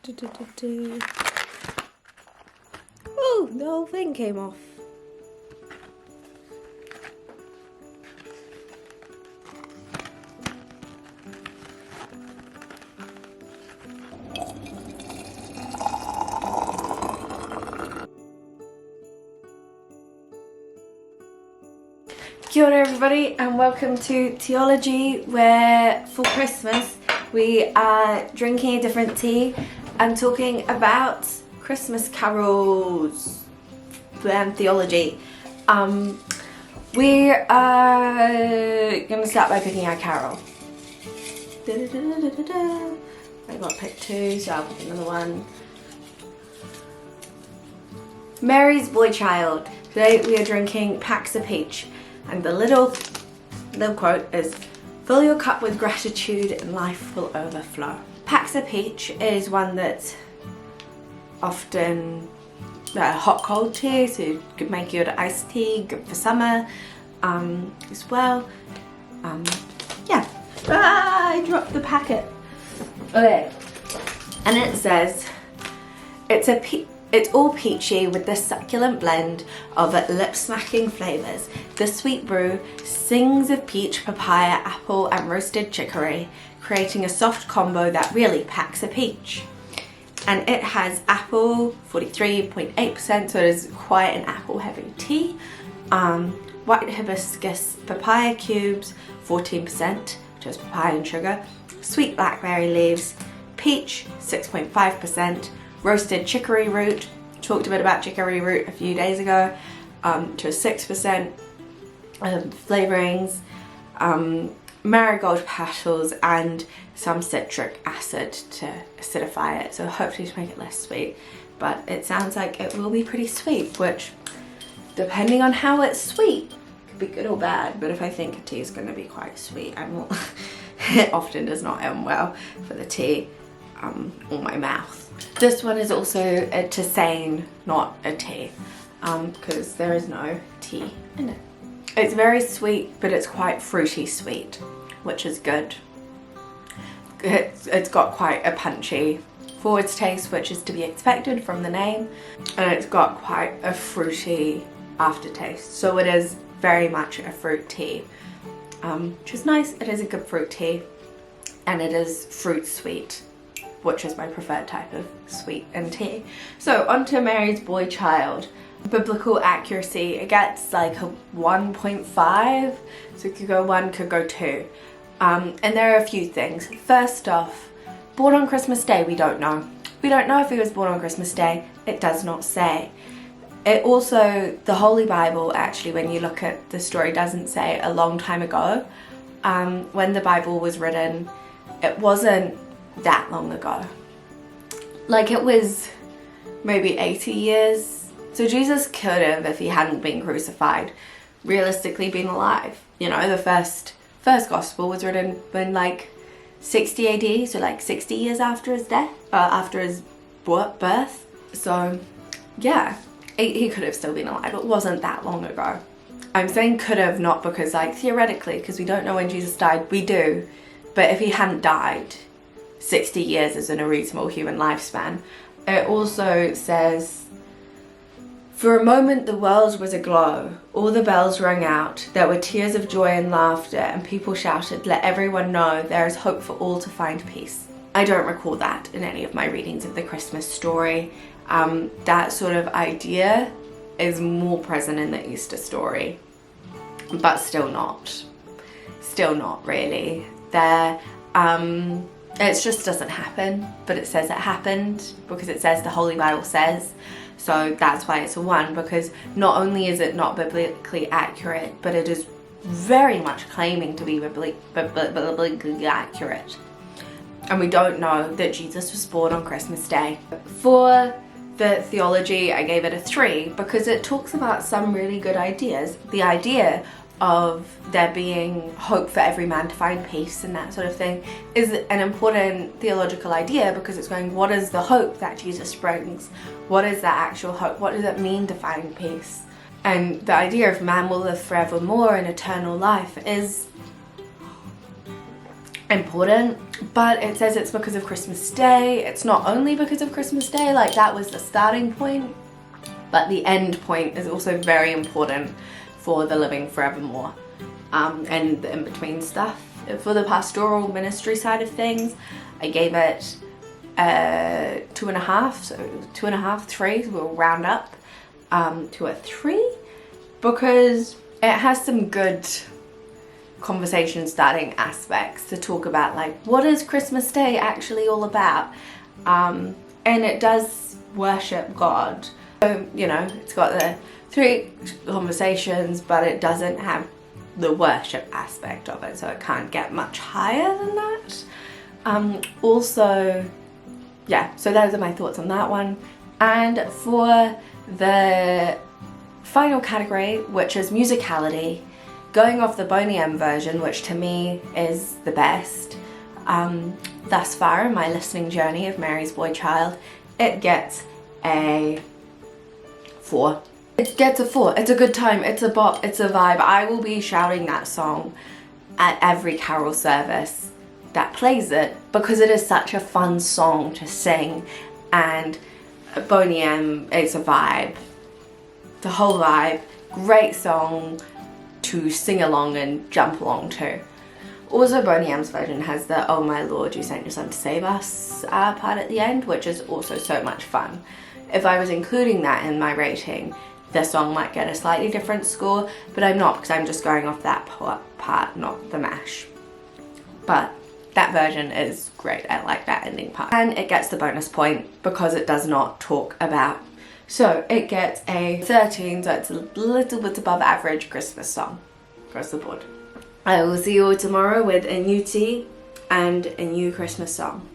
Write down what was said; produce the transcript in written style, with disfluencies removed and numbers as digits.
Oh, the whole thing came off. Kia ora everybody and welcome to Teology, where for Christmas we are drinking a different tea and talking about Christmas carols and theology. We are going to start by picking our carol. I got picked two, so I'll pick another one. Mary's Boy Child. Today we are drinking Pax a Peach. And the little quote is, "Fill your cup with gratitude and life will overflow." Pax a Peach is one that's often hot cold tea, so you could make good iced tea, good for summer as well. Yeah. I dropped the packet. Okay. And it says, it's all peachy with this succulent blend of lip-smacking flavours. The sweet brew sings of peach, papaya, apple and roasted chicory, creating a soft combo that really packs a peach. And it has apple, 43.8%, so it is quite an apple-heavy tea. White hibiscus papaya cubes, 14%, which is papaya and sugar. Sweet blackberry leaves, peach, 6.5%. Roasted chicory root, talked a bit about chicory root a few days ago, to 6% flavourings, marigold petals and some citric acid to acidify it, so hopefully to make it less sweet. But it sounds like it will be pretty sweet, which, depending on how it's sweet, could be good or bad. But if I think a tea is going to be quite sweet, it often does not end well for the tea or my mouth. This one is also a tisane, not a tea, because there is no tea in it. It's very sweet, but it's quite fruity sweet, which is good. It's got quite a punchy forwards taste, which is to be expected from the name, and it's got quite a fruity aftertaste. So it is very much a fruit tea, which is nice. It is a good fruit tea, and it is fruit sweet, which is my preferred type of sweet and tea. So onto Mary's Boy Child. Biblical accuracy, it gets like a 1.5, so it could go 1, could go 2. And there are a few things. First off, born on Christmas Day, we don't know. We don't know if he was born on Christmas Day. It does not say. It also, the Holy Bible, actually, when you look at the story, doesn't say a long time ago. When the Bible was written, it wasn't that long ago. Like, it was maybe 80 years. So Jesus could have, if he hadn't been crucified, realistically been alive. You know, the first gospel was written in like 60 AD, so like 60 years after his death, after his birth. So yeah, he could have still been alive. It wasn't that long ago. I'm saying could have, not because like theoretically, because we don't know when Jesus died. We do, but if he hadn't died, 60 years isn't a reasonable human lifespan. It also says, "For a moment the world was aglow, all the bells rang out, there were tears of joy and laughter, and people shouted, 'Let everyone know there is hope for all to find peace.'" I don't recall that in any of my readings of the Christmas story. That sort of idea is more present in the Easter story, but still not really. It just doesn't happen, but it says it happened because it says the Holy Bible says. So that's why it's a 1, because not only is it not biblically accurate, but it is very much claiming to be biblically accurate. And we don't know that Jesus was born on Christmas Day. For the theology, I gave it a 3 because it talks about some really good ideas. The idea of there being hope for every man to find peace and that sort of thing is an important theological idea, because it's going, what is the hope that Jesus brings? What is that actual hope? What does it mean to find peace? And the idea of man will live forevermore in eternal life is important, but it says it's because of Christmas Day. It's not only because of Christmas Day, like that was the starting point, but the end point is also very important for the living forevermore and the in-between stuff. For the pastoral ministry side of things, I gave it 2.5, so 2.5, 3, we'll round up to a 3, because it has some good conversation starting aspects to talk about, like, what is Christmas Day actually all about, and it does worship God. So, you know, it's got the 3 conversations, but it doesn't have the worship aspect of it, so it can't get much higher than that. Also, yeah, so those are my thoughts on that one. And for the final category, which is musicality, going off the Boney M version, which to me is the best thus far in my listening journey of Mary's Boy Child, it gets a 4. It gets a 4. It's a good time, it's a bop, it's a vibe. I will be shouting that song at every carol service that plays it, because it is such a fun song to sing, and Boney M, it's a vibe. The whole vibe, great song to sing along and jump along to. Also, Boney M's version has the "Oh my Lord, you sent your son to save us" part at the end, which is also so much fun. If I was including that in my rating, the song might get a slightly different score, but I'm not, because I'm just going off that part, not the mash. But that version is great. I like that ending part. And it gets the bonus point because it does not talk about. So it gets a 13, so it's a little bit above average Christmas song across the board. I will see you all tomorrow with a new tea and a new Christmas song.